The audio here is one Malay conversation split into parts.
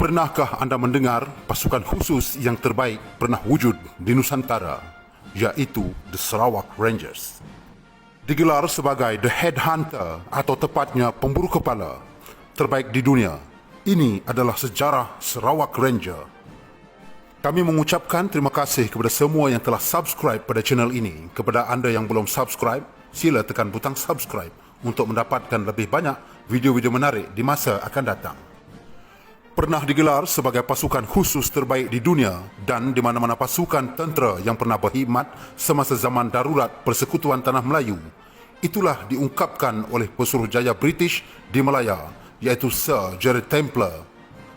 Pernahkah anda mendengar pasukan khusus yang terbaik pernah wujud di Nusantara, iaitu The Sarawak Rangers? Digelar sebagai The Headhunter atau tepatnya pemburu kepala terbaik di dunia. Ini adalah sejarah Sarawak Ranger. Kami mengucapkan terima kasih kepada semua yang telah subscribe pada channel ini. Kepada anda yang belum subscribe, sila tekan butang subscribe untuk mendapatkan lebih banyak video-video menarik di masa akan datang. Pernah digelar sebagai pasukan khusus terbaik di dunia dan di mana-mana pasukan tentera yang pernah berkhidmat semasa zaman darurat Persekutuan Tanah Melayu. Itulah diungkapkan oleh Pesuruhjaya British di Malaya, iaitu Sir Gerald Templar.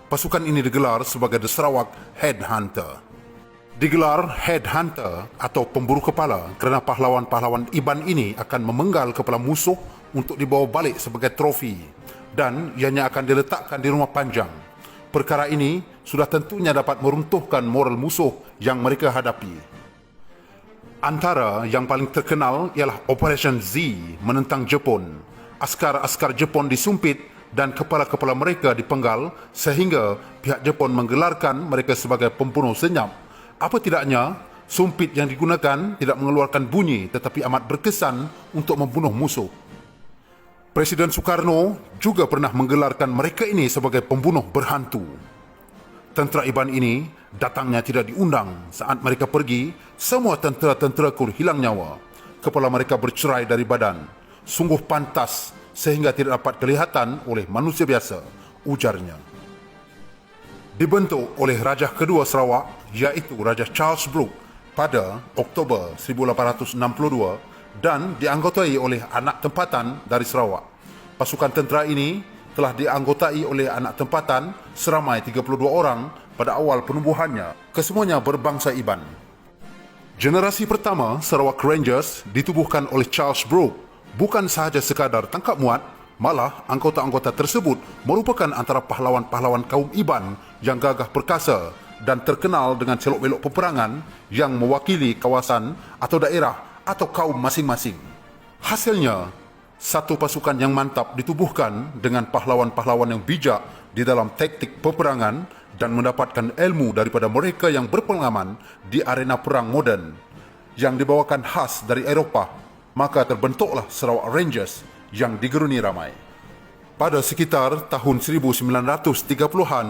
Pasukan ini digelar sebagai The Sarawak Headhunter. Digelar Headhunter atau pemburu kepala kerana pahlawan-pahlawan Iban ini akan memenggal kepala musuh untuk dibawa balik sebagai trofi dan ianya akan diletakkan di rumah panjang. Perkara ini sudah tentunya dapat meruntuhkan moral musuh yang mereka hadapi. Antara yang paling terkenal ialah Operation Z menentang Jepun. Askar-askar Jepun disumpit dan kepala-kepala mereka dipenggal sehingga pihak Jepun menggelarkan mereka sebagai pembunuh senyap. Apa tidaknya, sumpit yang digunakan tidak mengeluarkan bunyi tetapi amat berkesan untuk membunuh musuh. Presiden Soekarno juga pernah menggelarkan mereka ini sebagai pembunuh berhantu. Tentera Iban ini datangnya tidak diundang. Saat mereka pergi, semua tentera-tentera kur hilang nyawa. Kepala mereka bercerai dari badan. Sungguh pantas sehingga tidak dapat kelihatan oleh manusia biasa, ujarnya. Dibentuk oleh Raja kedua Sarawak, iaitu Raja Charles Brooke pada Oktober 1862 dan dianggotai oleh anak tempatan dari Sarawak. Pasukan tentera ini telah dianggotai oleh anak tempatan seramai 32 orang pada awal penubuhannya. Kesemuanya berbangsa Iban. Generasi pertama Sarawak Rangers ditubuhkan oleh Charles Brooke bukan sahaja sekadar tangkap muat, malah anggota-anggota tersebut merupakan antara pahlawan-pahlawan kaum Iban yang gagah perkasa dan terkenal dengan selok-belok peperangan yang mewakili kawasan atau daerah atau kaum masing-masing. Hasilnya, satu pasukan yang mantap ditubuhkan dengan pahlawan-pahlawan yang bijak di dalam taktik peperangan dan mendapatkan ilmu daripada mereka yang berpengalaman di arena perang moden yang dibawakan khas dari Eropah. Maka terbentuklah Sarawak Rangers yang digeruni ramai. Pada sekitar tahun 1930-an,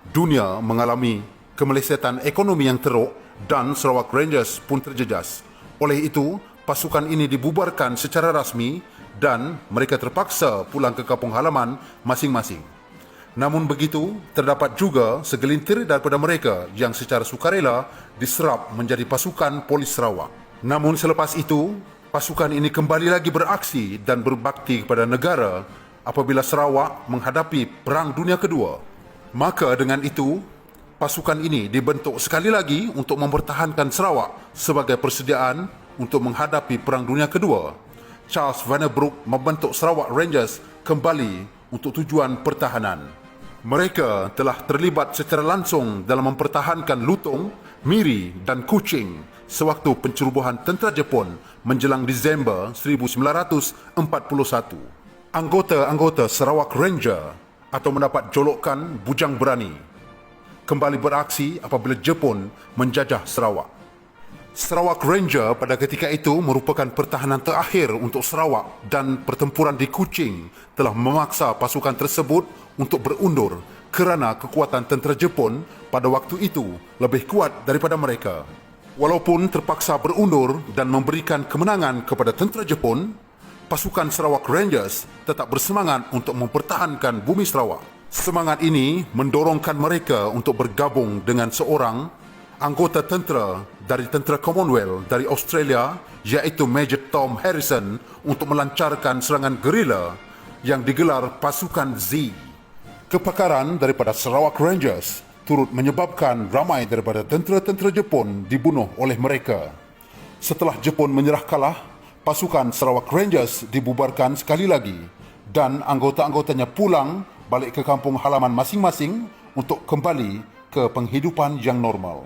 dunia mengalami kemelesetan ekonomi yang teruk dan Sarawak Rangers pun terjejas. Oleh itu, pasukan ini dibubarkan secara rasmi dan mereka terpaksa pulang ke kampung halaman masing-masing. Namun begitu, terdapat juga segelintir daripada mereka yang secara sukarela diserap menjadi pasukan polis Sarawak. Namun selepas itu, pasukan ini kembali lagi beraksi dan berbakti kepada negara apabila Sarawak menghadapi Perang Dunia Kedua. Maka dengan itu, pasukan ini dibentuk sekali lagi untuk mempertahankan Sarawak sebagai persediaan untuk menghadapi Perang Dunia Kedua. Charles Vannerbroek membentuk Sarawak Rangers kembali untuk tujuan pertahanan. Mereka telah terlibat secara langsung dalam mempertahankan Lutong, Miri dan Kuching sewaktu pencerobohan tentera Jepun menjelang Disember 1941. Anggota-anggota Sarawak Ranger atau mendapat jolokan Bujang Berani kembali beraksi apabila Jepun menjajah Sarawak. Sarawak Ranger pada ketika itu merupakan pertahanan terakhir untuk Sarawak dan pertempuran di Kuching telah memaksa pasukan tersebut untuk berundur kerana kekuatan tentera Jepun pada waktu itu lebih kuat daripada mereka. Walaupun terpaksa berundur dan memberikan kemenangan kepada tentera Jepun, pasukan Sarawak Rangers tetap bersemangat untuk mempertahankan bumi Sarawak. Semangat ini mendorongkan mereka untuk bergabung dengan seorang anggota tentera dari tentera Commonwealth dari Australia, iaitu Major Tom Harrison, untuk melancarkan serangan gerila yang digelar pasukan Z. Kepakaran daripada Sarawak Rangers turut menyebabkan ramai daripada tentera-tentera Jepun dibunuh oleh mereka. Setelah Jepun menyerah kalah, pasukan Sarawak Rangers dibubarkan sekali lagi dan anggota-anggotanya pulang balik ke kampung halaman masing-masing untuk kembali ke penghidupan yang normal.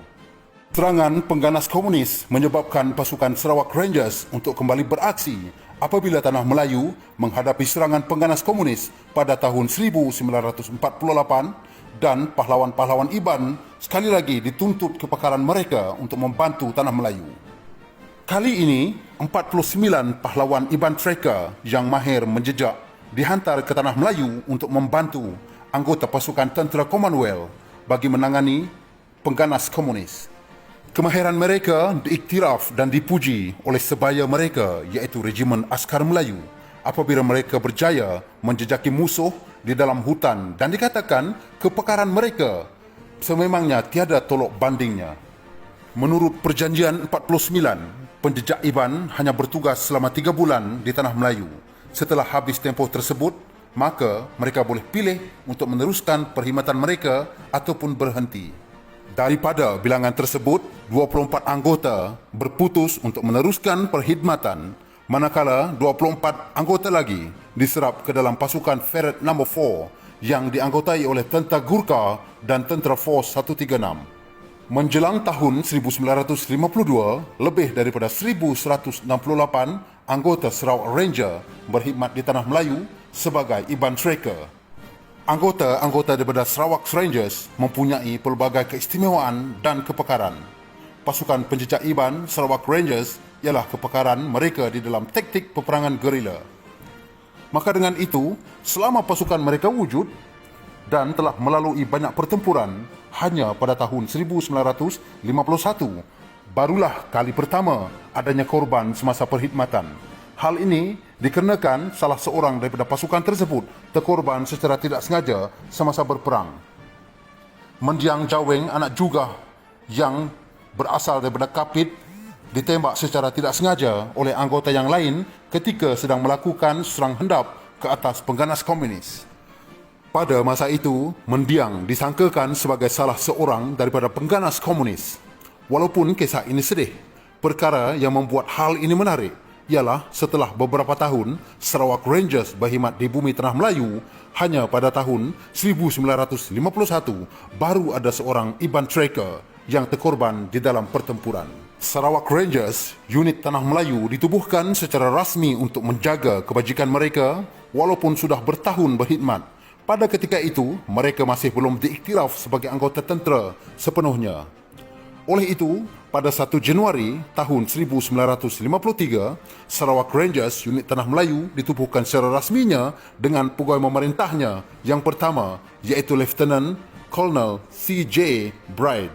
Serangan pengganas komunis menyebabkan pasukan Sarawak Rangers untuk kembali beraksi apabila tanah Melayu menghadapi serangan pengganas komunis pada tahun 1948 dan pahlawan-pahlawan IBAN sekali lagi dituntut kepakaran mereka untuk membantu tanah Melayu. Kali ini, 49 pahlawan IBAN Tracker yang mahir menjejak dihantar ke tanah Melayu untuk membantu anggota pasukan tentera Commonwealth bagi menangani pengganas komunis. Kemahiran mereka diiktiraf dan dipuji oleh sebaya mereka, iaitu Regimen Askar Melayu, apabila mereka berjaya menjejaki musuh di dalam hutan, dan dikatakan kepakaran mereka sememangnya tiada tolok bandingnya. Menurut Perjanjian 49, penjejak IBAN hanya bertugas selama 3 bulan di tanah Melayu. Setelah habis tempoh tersebut, maka mereka boleh pilih untuk meneruskan perkhidmatan mereka ataupun berhenti. Daripada bilangan tersebut, 24 anggota berputus untuk meneruskan perkhidmatan, manakala 24 anggota lagi diserap ke dalam pasukan Ferret No. 4 yang dianggotai oleh tentera Gurkha dan tentera Force 136. Menjelang tahun 1952, lebih daripada 1,168 anggota Sarawak Ranger berkhidmat di tanah Melayu sebagai IBAN Tracker. Anggota-anggota daripada Sarawak Rangers mempunyai pelbagai keistimewaan dan kepakaran. Pasukan penjejak IBAN Sarawak Rangers ialah kepakaran mereka di dalam taktik peperangan gerila. Maka dengan itu, selama pasukan mereka wujud dan telah melalui banyak pertempuran, hanya pada tahun 1951 barulah kali pertama adanya korban semasa perkhidmatan. Hal ini dikarenakan salah seorang daripada pasukan tersebut terkorban secara tidak sengaja semasa berperang. Mendiang Jaweng, anak Jugah yang berasal daripada Kapit, ditembak secara tidak sengaja oleh anggota yang lain ketika sedang melakukan serang hendap ke atas pengganas komunis. Pada masa itu, Mendiang disangkakan sebagai salah seorang daripada pengganas komunis. Walaupun kisah ini sedih, perkara yang membuat hal ini menarik ialah setelah beberapa tahun Sarawak Rangers berkhidmat di bumi tanah Melayu, hanya pada tahun 1951 baru ada seorang IBAN Tracker yang terkorban di dalam pertempuran. Sarawak Rangers, unit tanah Melayu, ditubuhkan secara rasmi untuk menjaga kebajikan mereka walaupun sudah bertahun berkhidmat. Pada ketika itu, mereka masih belum diiktiraf sebagai anggota tentera sepenuhnya. Oleh itu, pada 1 Januari tahun 1953, Sarawak Rangers, unit tanah Melayu, ditubuhkan secara rasminya dengan pegawai memerintahnya yang pertama, iaitu Lieutenant Colonel C.J. Bride.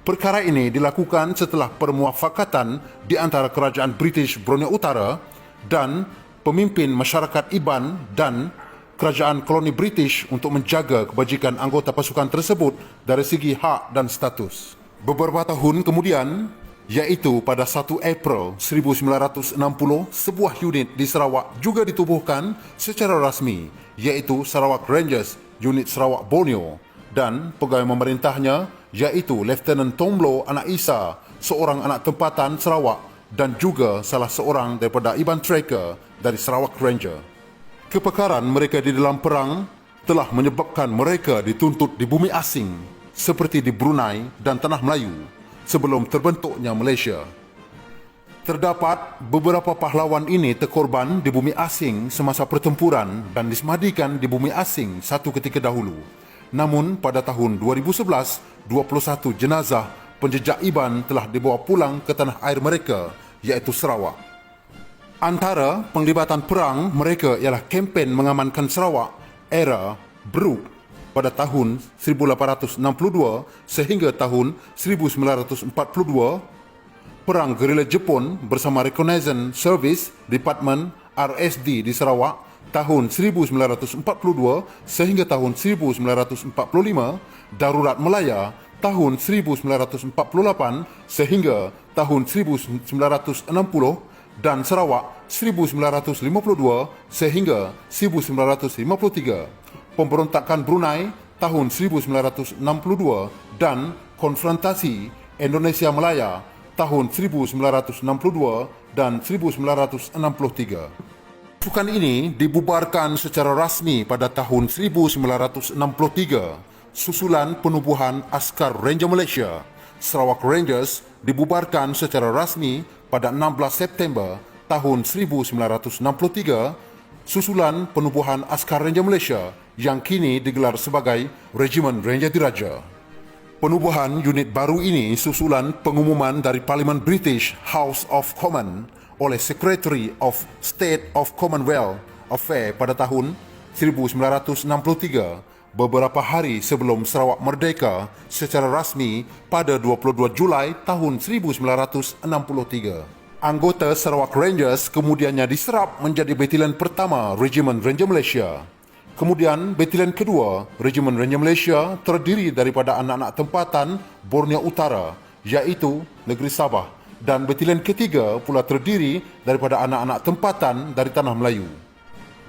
Perkara ini dilakukan setelah permuafakatan di antara kerajaan British Borneo Utara dan pemimpin masyarakat IBAN dan kerajaan koloni British untuk menjaga kebajikan anggota pasukan tersebut dari segi hak dan status. Beberapa tahun kemudian, iaitu pada 1 April 1960, sebuah unit di Sarawak juga ditubuhkan secara rasmi, iaitu Sarawak Rangers, unit Sarawak Borneo, dan pegawai memerintahnya iaitu Lieutenant Tomblo Anak Isa, seorang anak tempatan Sarawak dan juga salah seorang daripada IBAN Tracker dari Sarawak Ranger. Kepakaran mereka di dalam perang telah menyebabkan mereka dituntut di bumi asing seperti di Brunei dan Tanah Melayu sebelum terbentuknya Malaysia. Terdapat beberapa pahlawan ini terkorban di bumi asing semasa pertempuran dan disemadikan di bumi asing satu ketika dahulu. Namun pada tahun 2011, 21 jenazah penjejak IBAN telah dibawa pulang ke tanah air mereka, iaitu Sarawak. Antara penglibatan perang mereka ialah kempen mengamankan Sarawak era Brooke pada tahun 1862 sehingga tahun 1942, Perang Gerila Jepun bersama Reconnaissance Service Department RSD di Sarawak tahun 1942 sehingga tahun 1945, Darurat Melaya tahun 1948 sehingga tahun 1960, dan Sarawak 1952 sehingga 1953. Pemberontakan Brunei tahun 1962 dan konfrontasi Indonesia Melaya tahun 1962 dan 1963. Pasukan ini dibubarkan secara rasmi pada tahun 1963 susulan penubuhan Askar Ranger Malaysia. Sarawak Rangers dibubarkan secara rasmi pada 16 September tahun 1963 susulan penubuhan Askar Ranger Malaysia yang kini digelar sebagai Regimen Ranger Diraja. Penubuhan unit baru ini susulan pengumuman dari Parlimen British House of Commons oleh Secretary of State of Commonwealth Affairs pada tahun 1963, beberapa hari sebelum Sarawak merdeka secara rasmi pada 22 Julai tahun 1963. Anggota Sarawak Rangers kemudiannya diserap menjadi Batalion pertama Regimen Ranger Malaysia. Kemudian Batalion kedua Regimen Ranger Malaysia terdiri daripada anak-anak tempatan Borneo Utara, iaitu Negeri Sabah, dan Batalion ketiga pula terdiri daripada anak-anak tempatan dari Tanah Melayu.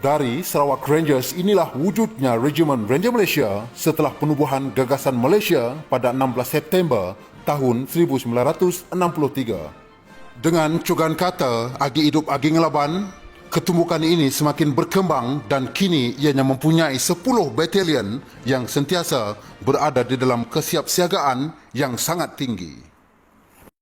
Dari Sarawak Rangers inilah wujudnya Regimen Ranger Malaysia setelah penubuhan gagasan Malaysia pada 16 September tahun 1963. Dengan cogan kata Agi Hidup Agi Ngelaban, ketumbukan ini semakin berkembang dan kini ianya mempunyai 10 batalion yang sentiasa berada di dalam kesiapsiagaan yang sangat tinggi.